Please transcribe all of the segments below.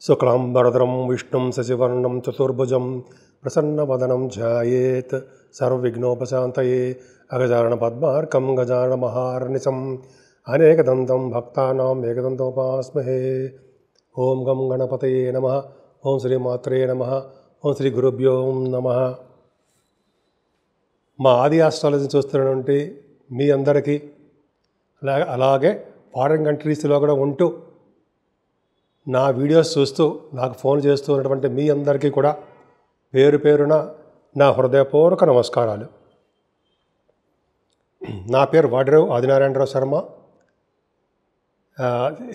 శుక్లాంబరధరం విష్ణుం శశివర్ణం చతుర్భుజం ప్రసన్నవదనం ధ్యాయేత్ సర్వవిఘ్నోపశాంతయే అగజానన పద్మార్కం గజానన మహార్నిశం అనేకదంతం భక్తానాం ఏకదంతోపాస్మహే. ఓం గం గణపతయే నమః. ఓం శ్రీమాత్రే నమః. ఓం శ్రీ గురుభ్యో నమః. మా ఆది ఆస్ట్రాలజీ చూస్తున్నటువంటి మీ అందరికీ అలాగే ఫారిన్ కంట్రీస్లో కూడా ఉంటూ నా వీడియోస్ చూస్తూ నాకు ఫోన్ చేస్తూ ఉన్నటువంటి మీ అందరికీ కూడా పేరు పేరున నా హృదయపూర్వక నమస్కారాలు. నా పేరు వాడిరావు ఆదినారాయణరావు శర్మ.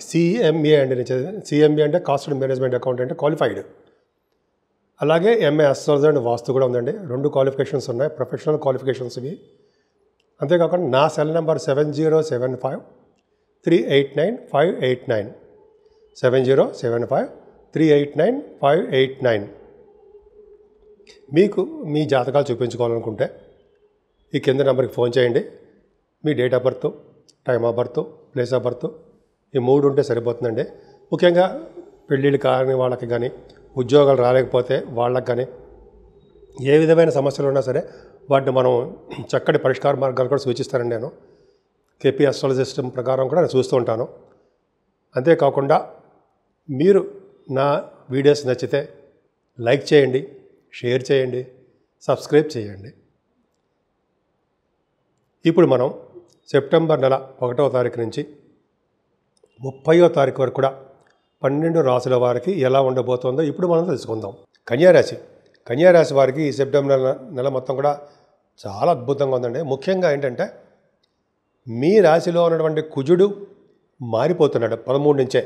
సిఎంఏ అండి. సిఎంఏ అంటే cost and management accountant qualified. అలాగే ఎంఏ అస్ట్రాలజీ అండ్ వాస్తు కూడా ఉందండి. 2 క్వాలిఫికేషన్స్ ఉన్నాయి, ప్రొఫెషనల్ క్వాలిఫికేషన్స్ ఇవి. అంతేకాకుండా నా సెల్ నెంబర్ 7075389589 7075389589. మీకు మీ జాతకాలు చూపించుకోవాలనుకుంటే ఈ కింద నెంబర్కి ఫోన్ చేయండి. మీ date of birth, time of birth, place of birth ఈ 3 ఉంటే సరిపోతుందండి. ముఖ్యంగా పెళ్ళిళ్ళు కాని వాళ్ళకి కానీ, ఉద్యోగాలు రాలేకపోతే వాళ్ళకి కానీ, ఏ విధమైన సమస్యలు ఉన్నా సరే వాటిని మనం చక్కటి పరిష్కార మార్గాలు కూడా సూచిస్తానండి. నేను కేపీ అస్ట్రాలజీ సిస్టమ్ ప్రకారం కూడా నేను చూస్తూ ఉంటాను. అంతేకాకుండా మీరు నా వీడియోస్ నచ్చితే లైక్ చేయండి, షేర్ చేయండి, సబ్స్క్రైబ్ చేయండి. ఇప్పుడు మనం సెప్టెంబర్ నెల 1వ తారీఖు నుంచి 30వ తారీఖు వరకు కూడా 12 రాశుల వారికి ఎలా ఉండబోతుందో ఇప్పుడు మనం తెలుసుకుందాం. కన్యారాశి వారికి ఈ సెప్టెంబర్ నెల మొత్తం కూడా చాలా అద్భుతంగా ఉందండి. ముఖ్యంగా ఏంటంటే మీ రాశిలో ఉన్నటువంటి కుజుడు మారిపోతున్నాడు 13 నుంచే.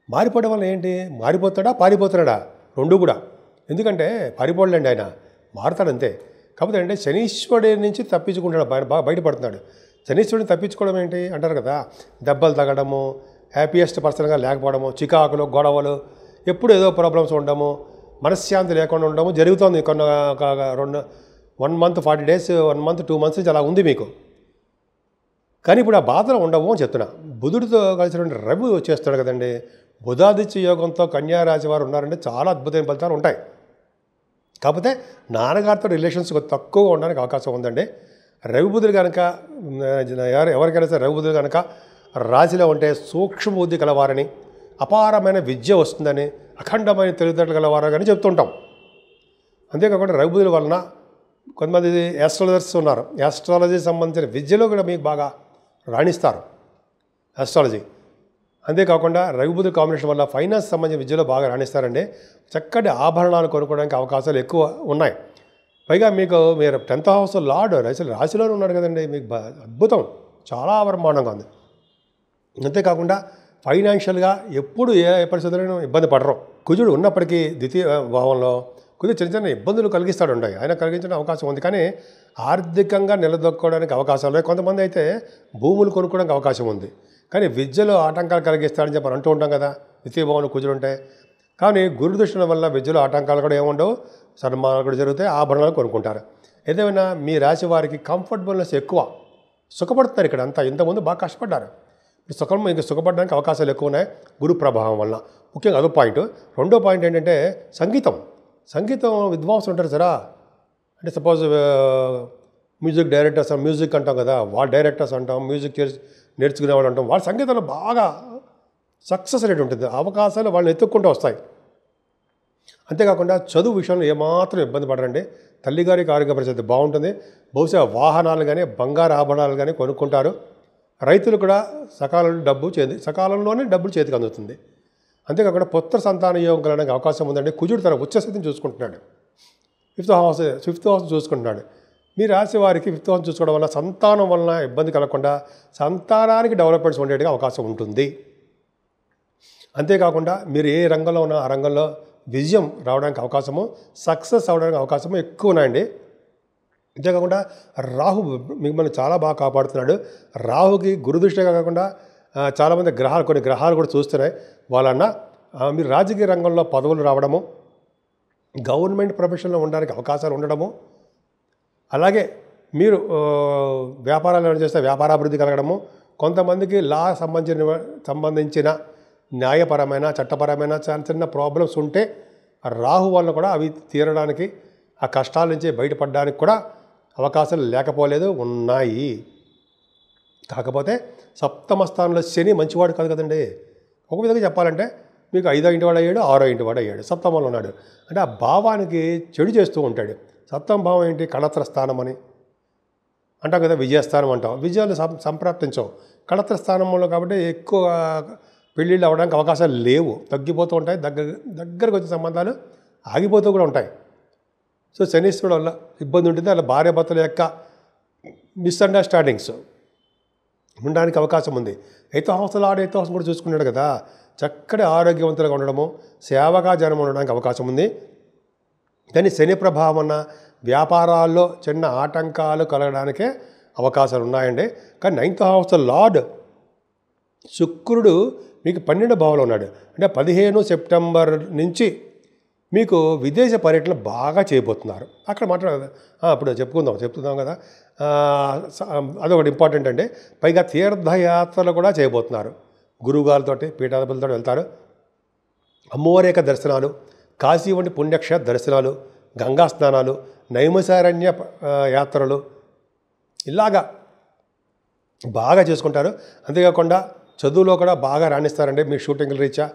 మారిపోవడం వల్ల ఏంటి? మారిపోతాడా పారిపోతున్నాడా? 2 కూడా. ఎందుకంటే పారిపోలేండి, ఆయన మారుతాడంతే. కాకపోతే అంటే శనీశ్వరుడి నుంచి తప్పించుకుంటాడు, బయటపడుతున్నాడు. శనీశ్వరుడిని తప్పించుకోవడం ఏంటి అంటారు కదా, దెబ్బలు తగ్గడము, హ్యాపీయెస్ట్ పర్సన్గా లేకపోవడము, చికాకులు, గొడవలు, ఎప్పుడు ఏదో ప్రాబ్లమ్స్ ఉండడము, మనశ్శాంతి లేకుండా ఉండడము జరుగుతుంది. కొన్ని 1 మంత్ 40 డేస్, 1 మంత్ 2 మంత్స్ నుంచి అలా ఉంది మీకు. కానీ ఇప్పుడు ఆ బాధలు ఉండవు అని చెప్తున్నా. బుధుడితో కలిసినటువంటి రవి వచ్చేస్తాడు కదండి. బుధాదిత్య యోగంతో కన్యారాశి వారు ఉన్నారంటే చాలా అద్భుతమైన ఫలితాలు ఉంటాయి. కాకపోతే నాన్నగారితో రిలేషన్స్ తక్కువగా ఉండడానికి అవకాశం ఉందండి. రవి బుధులు కనుక ఎవరికైనా సరే రవి బుధులు కనుక రాశిలో ఉంటే సూక్ష్మ బుద్ధి కలవారని, అపారమైన విద్య వస్తుందని, అఖండమైన తెలివితేటలు కలవారని కానీ చెప్తుంటాం. అంతేకాకుండా రవి బుధుల వలన కొంతమంది యాస్ట్రాలజర్స్ ఉన్నారు. యాస్ట్రాలజీ సంబంధించిన విద్యలో కూడా మీకు బాగా రాణిస్తారు యాస్ట్రాలజీ. అంతేకాకుండా రవి బుధుల కాంబినేషన్ వల్ల ఫైనాన్స్ సంబంధించిన విద్యలో బాగా రాణిస్తారండి. చక్కటి ఆభరణాలు కొనుక్కోవడానికి అవకాశాలు ఎక్కువ ఉన్నాయి. పైగా మీరు 10th హౌస్ లార్డ్ రాశిలోనే ఉన్నాడు కదండి. మీకు అద్భుతం, చాలా బ్రహ్మాండంగా ఉంది. అంతేకాకుండా ఫైనాన్షియల్గా ఎప్పుడు ఏ పరిస్థితులను ఇబ్బంది పడరు. కుజుడు ఉన్నప్పటికీ ద్వితీయ భావంలో కొద్దిగా చిన్న చిన్న ఇబ్బందులు కలిగిస్తాడు. ఆయన కలిగించడం అవకాశం ఉంది. కానీ ఆర్థికంగా నిలదొక్కోవడానికి అవకాశాలు ఉన్నాయి. కొంతమంది అయితే భూములు కొనుక్కోవడానికి అవకాశం ఉంది. కానీ విద్యలో ఆటంకాలు కలిగిస్తాడని చెప్పి అంటూ ఉంటాం కదా, ద్వితీయ భావంలో కుజుడు ఉంటాయి. కానీ గురుదృష్టి వల్ల విద్యలో ఆటంకాలు కూడా ఏముండవు, సన్మానాలు కూడా జరుగుతాయి, ఆభరణాలు కొనుక్కుంటారు. ఏదేమైనా మీ రాశి వారికి కంఫర్టబుల్నెస్ ఎక్కువ, సుఖపడుతున్నారు. ఇక్కడ అంతా ఇంతకుముందు బాగా కష్టపడ్డారు. ఇంకా సుఖపడడానికి అవకాశాలు ఎక్కువ ఉన్నాయి గురు ప్రభావం వల్ల. ముఖ్యంగా అదో పాయింట్. 2వ పాయింట్ ఏంటంటే సంగీతం విద్వాంసులు ఉంటారు సరా. అంటే సపోజ్ మ్యూజిక్ డైరెక్టర్స్, మ్యూజిక్ అంటాం కదా, వాళ్ళ డైరెక్టర్స్ అంటాం, మ్యూజిక్ నేర్చుకునే వాళ్ళు అంటాం. వాళ్ళ సంగీతంలో బాగా సక్సెస్ రేట్ ఉంటుంది. అవకాశాలు వాళ్ళని ఎత్తుక్కుంటూ వస్తాయి. అంతేకాకుండా చదువు విషయంలో ఏమాత్రం ఇబ్బంది పడరండి. తల్లిగారికి ఆరోగ్య పరిస్థితి బాగుంటుంది. బహుశా వాహనాలు కానీ, బంగారు ఆభరణాలు కానీ కొనుక్కుంటారు. రైతులు కూడా సకాలంలోనే డబ్బులు చేతికి అందుతుంది. అంతేకాకుండా పుత్ర సంతాన యోగం కలగడానికి అవకాశం ఉందండి. కుజుడు తన ఉచ్చస్థితిని చూసుకుంటున్నాడు, 5th హౌస్ చూసుకుంటున్నాడు. మీ రాశి వారికి 5th హౌస్ చూసుకోవడం వల్ల సంతానం వలన ఇబ్బంది కలగకుండా సంతానానికి డెవలప్మెంట్స్ ఉండేట్టుగా అవకాశం ఉంటుంది. అంతేకాకుండా మీరు ఏ రంగంలో ఉన్నా ఆ రంగంలో విజయం రావడానికి అవకాశము, సక్సెస్ అవడానికి అవకాశము ఎక్కువ ఉన్నాయండి. అంతేకాకుండా రాహు మిమ్మల్ని చాలా బాగా కాపాడుతున్నాడు. రాహుకి గురుదృష్టిగా కాకుండా చాలామంది కొన్ని గ్రహాలు కూడా చూస్తున్నాయి. వాళ్ళన్న మీరు రాజకీయ రంగంలో పదవులు రావడము, గవర్నమెంట్ ప్రొఫెషన్లో ఉండడానికి అవకాశాలు ఉండడము, అలాగే మీరు వ్యాపారాలు చేస్తే వ్యాపారాభివృద్ధి కలగడము, కొంతమందికి లా సంబంధించిన న్యాయపరమైన చట్టపరమైన చిన్న ప్రాబ్లమ్స్ ఉంటే రాహు వల్ల కూడా అవి తీరడానికి ఆ కష్టాల నుంచి బయటపడడానికి కూడా అవకాశాలు లేకపోలేదు, ఉన్నాయి. కాకపోతే సప్తమ స్థానంలో శని మంచివాడు కాదు కదండి. ఒక విధంగా చెప్పాలంటే మీకు 5వ ఇంటి వాడు అయ్యాడు, 6వ ఇంటి వాడు అయ్యాడు, సప్తమంలో ఉన్నాడు అంటే ఆ భావానికి చెడు చేస్తూ ఉంటాడు. సప్తమ భావం ఏంటి? కళత్ర స్థానం అని అంటాం కదా, విజయస్థానం అంటాం. విజయాలు సంప్రాప్తించవు కళత్ర స్థానంలో కాబట్టి ఎక్కువ పెళ్ళిళ్ళు అవ్వడానికి అవకాశాలు లేవు, తగ్గిపోతూ ఉంటాయి. దగ్గరకు వచ్చే సంబంధాలు ఆగిపోతూ కూడా ఉంటాయి. సో శనీశ్వరుడు వల్ల ఇబ్బంది ఉంటుంది. అలా భార్యాభర్తల యొక్క మిస్అండర్స్టాండింగ్స్ ఉండడానికి అవకాశం ఉంది. ఎయిత్ హౌస్ కూడా చూసుకున్నాడు కదా, చక్కటి ఆరోగ్యవంతులుగా ఉండడము, సేవగా జనం ఉండడానికి అవకాశం ఉంది. కానీ శని ప్రభావం అన్న వ్యాపారాల్లో చిన్న ఆటంకాలు కలగడానికే అవకాశాలు ఉన్నాయండి. కానీ 9th హౌస్ లార్డ్ శుక్రుడు మీకు 12వ భావంలో ఉన్నాడు. అంటే 15 సెప్టెంబర్ నుంచి మీకు విదేశ పర్యటన బాగా చేయబోతున్నారు. అక్కడ మాట్లాడదు అప్పుడు చెప్తున్నాం కదా, అదొకటి ఇంపార్టెంట్ అండి. పైగా తీర్థయాత్రలు కూడా చేయబోతున్నారు. గురువుగారితోటి పీఠాధిపతులతో వెళ్తారు. అమ్మవారి యొక్క దర్శనాలు, కాశీ వంటి పుణ్యక్షేత్ర దర్శనాలు, గంగా స్నానాలు, నైమిషారణ్య యాత్రలు ఇలాగా బాగా చేసుకుంటారు. అంతేకాకుండా చదువులో కూడా బాగా రాణిస్తారండి. మీ షూటింగ్ల రీత్యా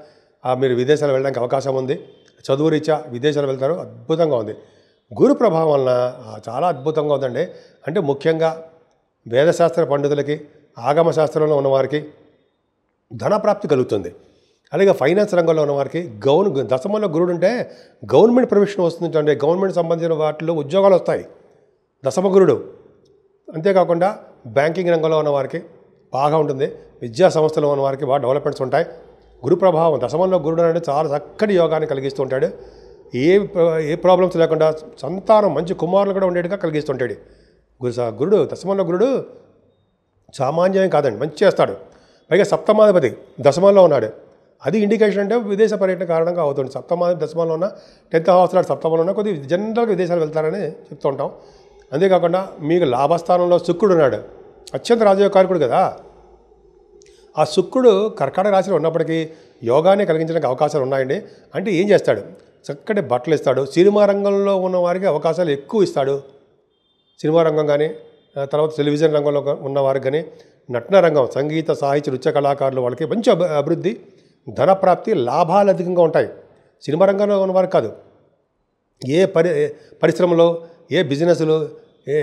మీరు విదేశాలు వెళ్ళడానికి అవకాశం ఉంది. చదువు రీత్యా విదేశాలు వెళ్తారు, అద్భుతంగా ఉంది. గురు ప్రభావం వలన చాలా అద్భుతంగా ఉందండి. అంటే ముఖ్యంగా వేదశాస్త్ర పండితులకి, ఆగమ శాస్త్రంలో ఉన్నవారికి ధనప్రాప్తి కలుగుతుంది. అలాగే ఫైనాన్స్ రంగంలో ఉన్నవారికి దశమంలో గురుడు ఉంటే గవర్నమెంట్ ప్రొవిషన్ వస్తుందంటే గవర్నమెంట్ సంబంధించిన వాటిలో ఉద్యోగాలు వస్తాయి దశమ గురుడు. అంతేకాకుండా బ్యాంకింగ్ రంగంలో ఉన్నవారికి బాగా ఉంటుంది. విద్యా సంస్థలో ఉన్నవారికి బాగా డెవలప్మెంట్స్ ఉంటాయి. గురు ప్రభావం దశమంలో గురుడు అంటే చాలా చక్కటి యోగాన్ని కలిగిస్తూ ఉంటాడు. ఏ ప్రాబ్లమ్స్ లేకుండా సంతానం మంచి కుమారులు కూడా ఉండేట్టుగా కలిగిస్తుంటాడు. గురుడు దశమంలో గురుడు సామాన్యం కాదండి, మంచి చేస్తాడు. పైగా సప్తమాధిపతి దశమంలో ఉన్నాడు. అది ఇండికేషన్ అంటే విదేశ పర్యటన కారణంగా అవుతుంది. సప్తమాధిపతి దశమంలో ఉన్న 10th హౌస్ లార్డ్ సప్తమంలో ఉన్న కొద్దిగా జనరల్గా విదేశాలు వెళ్తారని చెప్తూ ఉంటాం. అంతేకాకుండా మీకు లాభస్థానంలో శుక్రుడు ఉన్నాడు, అత్యంత రాజయోగకారకుడు కదా. ఆ శుక్రుడు కర్కాటక రాశిలో ఉన్నప్పటికీ యోగాన్ని కలిగించడానికి అవకాశాలు ఉన్నాయండి. అంటే ఏం చేస్తాడు? చక్కటి బట్టలు ఇస్తాడు. సినిమా రంగంలో ఉన్న వారికి అవకాశాలు ఎక్కువ ఇస్తాడు. సినిమా రంగం కానీ, తర్వాత టెలివిజన్ రంగంలో ఉన్నవారికి కానీ, నటన రంగం, సంగీత సాహిత్య నృత్య కళాకారులు వాళ్ళకి మంచి అభివృద్ధి, ధనప్రాప్తి, లాభాలు అధికంగా ఉంటాయి. సినిమా రంగంలో ఉన్నవారికి కాదు, ఏ పరిశ్రమలో, ఏ బిజినెస్లో,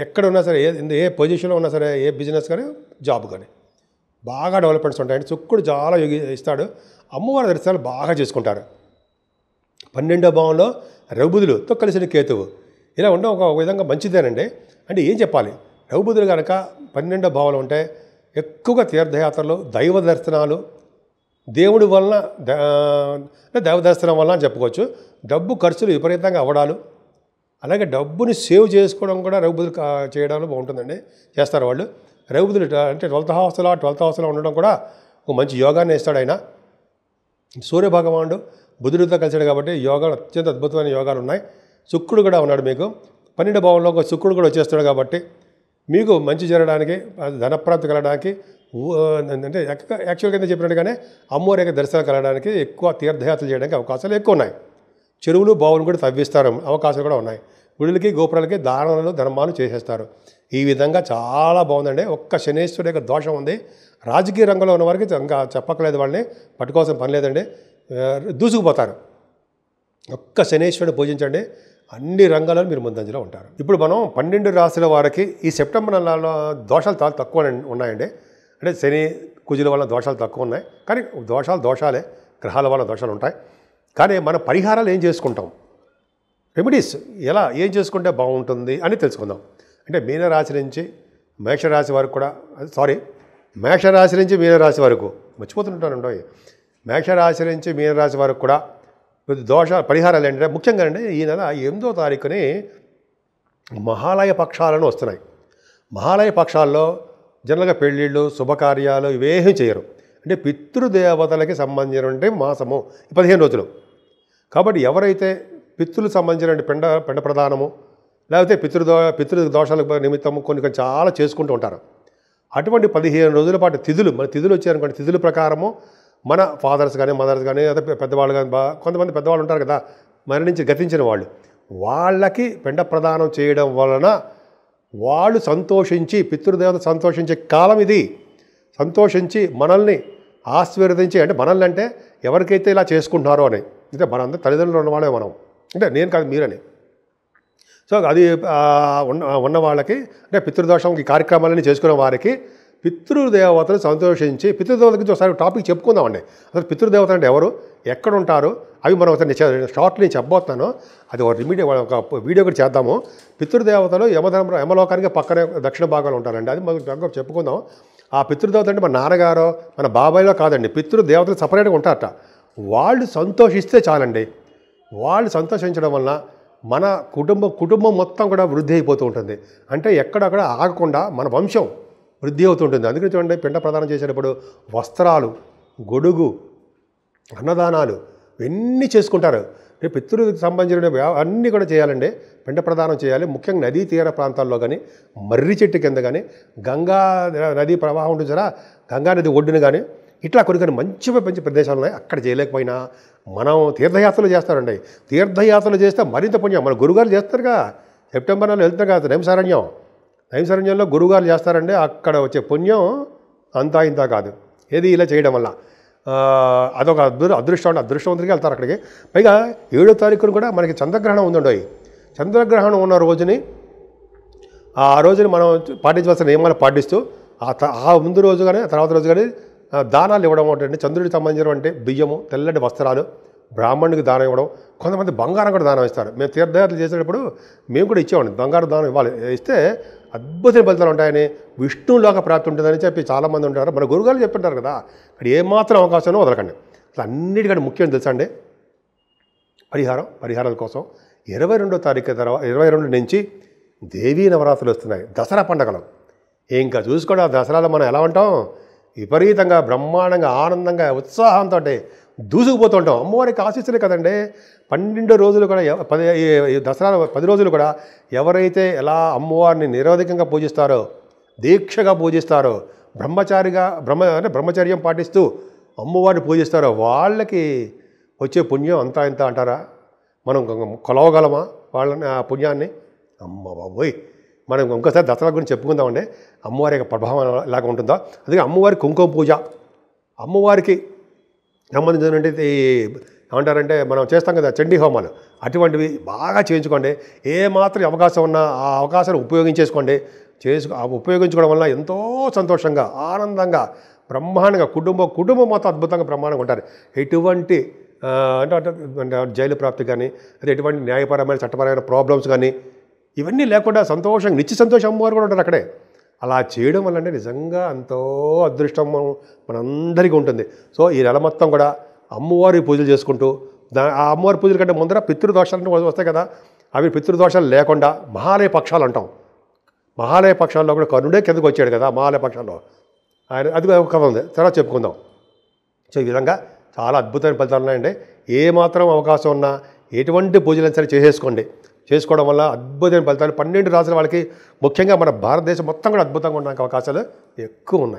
ఎక్కడ ఉన్నా సరే, ఏ పొజిషన్లో ఉన్నా సరే, ఏ బిజినెస్ కానీ జాబ్ కానీ బాగా డెవలప్మెంట్స్ ఉంటాయండి. శుక్రుడు చాలా ఇస్తాడు. అమ్మవారి దర్శనాలు బాగా చేసుకుంటారు. 12వ భావంలో రఘుబుధులతో కలిసిన కేతువు ఇలా ఉండడం ఒక విధంగా మంచిదేనండి. అంటే ఏం చెప్పాలి, రఘుబుధులు కనుక 12వ భావంలో ఉంటే ఎక్కువగా తీర్థయాత్రలు, దైవ దర్శనాలు, దేవుడి వలన దైవ దర్శనం వలన అని చెప్పుకోవచ్చు. డబ్బు ఖర్చులు విపరీతంగా అవ్వడాలు, అలాగే డబ్బుని సేవ్ చేసుకోవడం కూడా రఘుబుధులు చేయడంలో బాగుంటుందండి, చేస్తారు వాళ్ళు. రఘుబుధులు అంటే 12th హౌస్లో ఉండడం కూడా ఒక మంచి యోగాన్ని ఇస్తాడు ఆయన. సూర్యభగవానుడు బుధుడితో కలిసాడు కాబట్టి యోగాలు అత్యంత అద్భుతమైన యోగాలు ఉన్నాయి. శుక్రుడు కూడా ఉన్నాడు మీకు 12వ భావంలో, ఒక శుక్రుడు కూడా వచ్చేస్తాడు కాబట్టి మీకు మంచి జరగడానికి, ధనప్రాప్తి కలగడానికి, అంటే యాక్చువల్గా కింద చెప్పినట్టుగానే అమ్మవారి యొక్క దర్శనం కలగడానికి, ఎక్కువ తీర్థయాత్రలు చేయడానికి అవకాశాలు ఎక్కువ ఉన్నాయి. చెరువులు బావులు కూడా తవ్విస్తారు, అవకాశాలు కూడా ఉన్నాయి. గుడులకి గోపురాలకి దానాలు ధర్మాలు చేసేస్తారు. ఈ విధంగా చాలా బాగుందండి. ఒక్క శనేశ్వరుడు యొక్క దోషం ఉంది. రాజకీయ రంగంలో ఉన్న వారికి ఇంకా చెప్పక్కలేదు, వాళ్ళని పట్టుకోవాల్సిన పని లేదండి, దూసుకుపోతారు. ఒక్క శనేశ్వరుని పూజించండి, అన్ని రంగాల్లో మీరు ముందంజలో ఉంటారు. ఇప్పుడు మనం 12 రాశుల వారికి ఈ సెప్టెంబర్ నెలలో దోషాలు చాలా తక్కువ ఉన్నాయండి. అంటే శని కుజుల వల్ల దోషాలు తక్కువ ఉన్నాయి, కానీ దోషాలే, గ్రహాల వల్ల దోషాలు ఉంటాయి. కానీ మన పరిహారాలు ఏం చేసుకుంటాం, రెమెడీస్ ఏం చేసుకుంటే బాగుంటుంది అని తెలుసుకుందాం. అంటే మీనరాశి నుంచి మేషరాశి వరకు కూడా, మేషరాశి నుంచి మీనరాశి వరకు మర్చిపోతుంటానండి. మేషరాశి నుంచి మీనరాశి వరకు కూడా పరిహారాలు ఏంటంటే ముఖ్యంగా అండి ఈ నెల 8వ తారీఖుని మహాలయ పక్షాలను వస్తున్నాయి. మహాలయ పక్షాల్లో జనరల్గా పెళ్ళిళ్ళు, శుభకార్యాలు ఇవేమీ చేయరు. అంటే పితృదేవతలకి సంబంధించిన మాసము 15 రోజులు. కాబట్టి ఎవరైతే పితృలకు సంబంధించిన పిండ ప్రదానము, లేకపోతే పితృ దోషాల నిమిత్తము కొన్ని చాలా చేసుకుంటూ ఉంటారు. అటువంటి 15 రోజుల పాటు మన తిథులు వచ్చారనుకోండి, తిథుల ప్రకారము మన ఫాదర్స్ కానీ మదర్స్ కానీ అదే పెద్దవాళ్ళు కానీ కొంతమంది పెద్దవాళ్ళు ఉంటారు కదా, మరణించి గతించిన వాళ్ళు, వాళ్ళకి పిండ ప్రదానం చేయడం వలన వాళ్ళు సంతోషించి, పితృదేవత సంతోషించే కాలం ఇది. సంతోషించి మనల్ని ఆశీర్వదించి, అంటే మనల్ని అంటే ఎవరికైతే ఇలా చేసుకుంటున్నారో అని, అంటే మనందరూ తల్లిదండ్రులు ఉన్నవాళ్ళే మనం, అంటే నేను కాదు మీరని. సో అది ఉన్న వాళ్ళకి, అంటే పితృదోషం ఈ కార్యక్రమాలన్నీ చేసుకునే వారికి పితృదేవతలు సంతోషించి, పితృదేవత గురించి ఒకసారి టాపిక్ చెప్పుకుందామండి. అసలు పితృదేవత అంటే ఎవరు, ఎక్కడ ఉంటారు, అవి మనం ఒకసారి షార్ట్ నేను చెప్పబోతున్నాను. అది ఒక వీడియో కూడా చేద్దాము. పితృదేవతలు యమలోకానికి పక్కనే దక్షిణ భాగంలో ఉంటారండి. అది మనం చెప్పుకుందాం. ఆ పితృదేవత అంటే మన నాన్నగారో మన బాబాయ్లో కాదండి, పితృదేవతలు సపరేట్గా ఉంటారట. వాళ్ళు సంతోషిస్తే చాలండి. వాళ్ళు సంతోషించడం వలన మన కుటుంబం మొత్తం కూడా వృద్ధి అయిపోతూ ఉంటుంది. అంటే ఎక్కడక్కడ ఆగకుండా మన వంశం వృద్ధి అవుతుంటుంది. అందుకని చూడండి, పిండ ప్రదానం చేసేటప్పుడు వస్త్రాలు, గొడుగు, అన్నదానాలు ఇవన్నీ చేసుకుంటారు. పితృకి సంబంధించిన అన్నీ కూడా చేయాలండి. పిండ ప్రదానం చేయాలి. ముఖ్యంగా నదీ తీర ప్రాంతాల్లో కానీ, మర్రి చెట్టు కింద కానీ, గంగా నదీ ప్రవాహం ఉంటుంది కదా, గంగా నది ఒడ్డున కానీ, ఇట్లా కొన్ని మంచి ప్రదేశాలు ఉన్నాయి. అక్కడ చేయలేకపోయినా మనం తీర్థయాత్రలు చేస్తారండి. తీర్థయాత్రలు చేస్తే మరింత పుణ్యం. మన గురుగారు చేస్తారుగా, సెప్టెంబర్ నెలలో వెళ్తారు కదా నైమిసారణ్యంలో గురుగారు చేస్తారండి. అక్కడ వచ్చే పుణ్యం అంతా ఇంత కాదు. ఏది ఇలా చేయడం వల్ల అదొక అదృష్టవంతుడికి వెళ్తారు అక్కడికి. పైగా 7వ తారీఖున కూడా మనకి చంద్రగ్రహణం ఉందండి. చంద్రగ్రహణం ఉన్న రోజుని, ఆ రోజుని మనం పాటించవలసిన నియమాలు పాటిస్తూ ఆ ముందు రోజు కానీ తర్వాత రోజు కానీ దానాలు ఇవ్వడం అంటే, చంద్రుడికి సంబంధించిన అంటే బియ్యము, తెల్లటి వస్త్రాలు, బ్రాహ్మణుడికి దానం ఇవ్వడం, కొంతమంది బంగారం కూడా దానం ఇస్తారు. మేము తీర్థయాత్రలు చేసేటప్పుడు మేము కూడా ఇచ్చేవాడిని, బంగారం దానం ఇవ్వాలి. ఇస్తే అద్భుతమైన ఫలితాలు ఉంటాయని, విష్ణులోక ప్రాప్తి ఉంటుందని చెప్పి చాలామంది ఉంటారు. మన గురుగారు చెప్తుంటారు కదా, ఇక్కడ ఏమాత్రం అవకాశం వదలకండి. అసలు అన్నిటికంటే ముఖ్యం తెలుసా అండి, పరిహారాల కోసం 22వ తారీఖు తర్వాత 22 నుంచి దేవీ నవరాత్రులు వస్తున్నాయి, దసరా పండగలు. ఇంకా చూసుకోండి, ఆ దసరాలో మనం ఎలా ఉంటాం, విపరీతంగా బ్రహ్మాండంగా ఆనందంగా ఉత్సాహంతో దూసుకుపోతూ ఉంటాం. అమ్మవారికి ఆశీస్సులే కదండి. 12 రోజులు కూడా దసరా 10 రోజులు కూడా ఎవరైతే ఎలా అమ్మవారిని నిరవధికంగా పూజిస్తారో, దీక్షగా పూజిస్తారో, బ్రహ్మచర్యం పాటిస్తూ అమ్మవారిని పూజిస్తారో వాళ్ళకి వచ్చే పుణ్యం అంతా ఇంత అంటారా? మనం కొలవగలమా వాళ్ళని, ఆ పుణ్యాన్ని? అమ్మ బాబోయ్, మనం ఇంకోసారి దసరా గురించి చెప్పుకుందామండి. అమ్మవారి యొక్క ప్రభావం ఎలాగ ఉంటుందో. అందుకే అమ్మవారి కుంకుమ పూజ, అమ్మవారికి సంబంధించినటువంటి ఏమంటారంటే మనం చేస్తాం కదా చండీ హోమాలు, అటువంటివి బాగా చేయించుకోండి. ఏమాత్రం అవకాశం ఉన్నా ఆ అవకాశాన్ని ఉపయోగించేసుకోండి. ఉపయోగించుకోవడం వల్ల ఎంతో సంతోషంగా, ఆనందంగా, బ్రహ్మాండంగా కుటుంబం మొత్తం అద్భుతంగా బ్రహ్మాండంగా ఉంటారు. ఎటువంటి అంటే జైలు ప్రాప్తి కానీ, అది ఎటువంటి న్యాయపరమైన చట్టపరమైన ప్రాబ్లమ్స్ కానీ ఇవన్నీ లేకుండా సంతోషంగా, నిత్య సంతోషం అమ్మవారు కూడా ఉంటారు అక్కడే. అలా చేయడం వల్ల అంటే నిజంగా ఎంతో అదృష్టం మనందరికీ ఉంటుంది. సో ఈ నెల మొత్తం కూడా అమ్మవారి పూజలు చేసుకుంటూ, ఆ అమ్మవారి పూజల కంటే ముందర పితృదోషాలు వస్తాయి కదా, అవి పితృదోషాలు లేకుండా మహాలయ పక్షాలు అంటాం. మహాలయ పక్షాల్లో కూడా కర్ణుడే కిందకు వచ్చాడు కదా మహాలయ పక్షాల్లో, ఆయన అది ఒక కథ ఉంది, తర్వాత చెప్పుకుందాం. సో ఈ విధంగా చాలా అద్భుతమైన ఫలితాలు ఉన్నాయండి. ఏమాత్రం అవకాశం ఉన్నా ఎటువంటి పూజలు సరే చేసుకోవడం వల్ల అద్భుతమైన ఫలితాలు 12 రాసుల వాళ్ళకి, ముఖ్యంగా మన భారతదేశం మొత్తం కూడా అద్భుతంగా ఉండడానికి అవకాశాలు ఎక్కువ ఉన్నాయి.